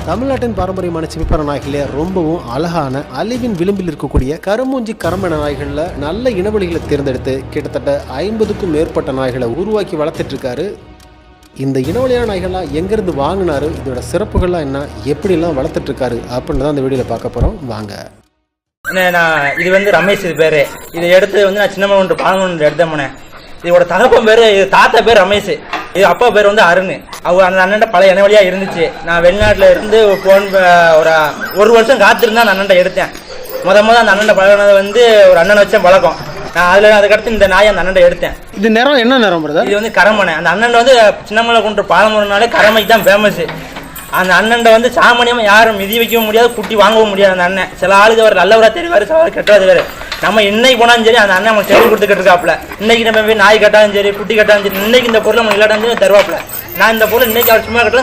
தமிழ்நாட்டின் பாரம்பரியமான சிப்பிப்பற நாய்களே ரொம்பவும் அழகான அழிவின் விளிம்பில் இருக்கக்கூடிய கருமூஞ்சி கரம்பன நாய்களில் நல்ல இனவழிகளை தேர்ந்தெடுத்து கிட்டத்தட்ட 50க்கும் மேற்பட்ட நாய்களை உருவாக்கி வளர்த்துட்டு இருக்காரு. இந்த இனவழியான நாய்கள்லாம் எங்கேருந்து வாங்கினாரு, இதோட சிறப்புகள்லாம் என்ன, எப்படிலாம் வளர்த்துட்டு இருக்காரு அப்படின்னு தான் இந்த வீடியோவில் பார்க்க போகிறோம். வாங்க. இது வந்து ரமேஷ், இது பேரு. இதை எடுத்து வந்து நான் சின்ன ஒன்று பாலங்கொண்டு எடுத்தேன் போனேன். இதோட தகப்பன் பேரு, இது தாத்தா பேர் ரமேஷ், இது அப்பா பேர் வந்து அருண். அவங்க அந்த அண்ணன் பழைய இனவழியா இருந்துச்சு. நான் வெளிநாட்டுல இருந்து போன் ஒரு வருஷம் காத்திருந்தா அந்த அண்ணன் எடுத்தேன். முத அந்த அண்ணன் பழகினது வந்து ஒரு அண்ணனை வச்சேன் பழக்கம். நான் அதுக்கடுத்து இந்த நாயை அந்த அண்ணன் எடுத்தேன். இது நேரம் என்ன நேரம்? இது வந்து கரமனை. அந்த அண்ணன் வந்து சின்னமலை கொண்டு பாலமுறைனாலே கரமைக்கு தான் ஃபேமஸ். அந்த அண்ணன் வந்து சாமானியமாக யாரும் மிதி வைக்கவும் முடியாது, குட்டி வாங்கவும் முடியாது. அந்த அண்ணன் சில ஆளுக்கு அவர் நல்லவராக தெரிவார், சில ஆள் கெட்டது வேறு. நம்ம இன்னைக்கு போனாலும் சரி அந்த அண்ணன் நம்ம தேடி கொடுத்துக்கிட்டு இருக்காப்புல. இன்னைக்கு நம்ம போய் நாய் கட்டாலும் சரி, குட்டி கட்டாலும் சரி, இன்னைக்கு இந்த பொருள் நம்ம இல்லாட்டாலும் சரி தருவாப்புல. நான் இந்த பொருள் இன்னைக்கு அவர் சும்மா கட்டலாம்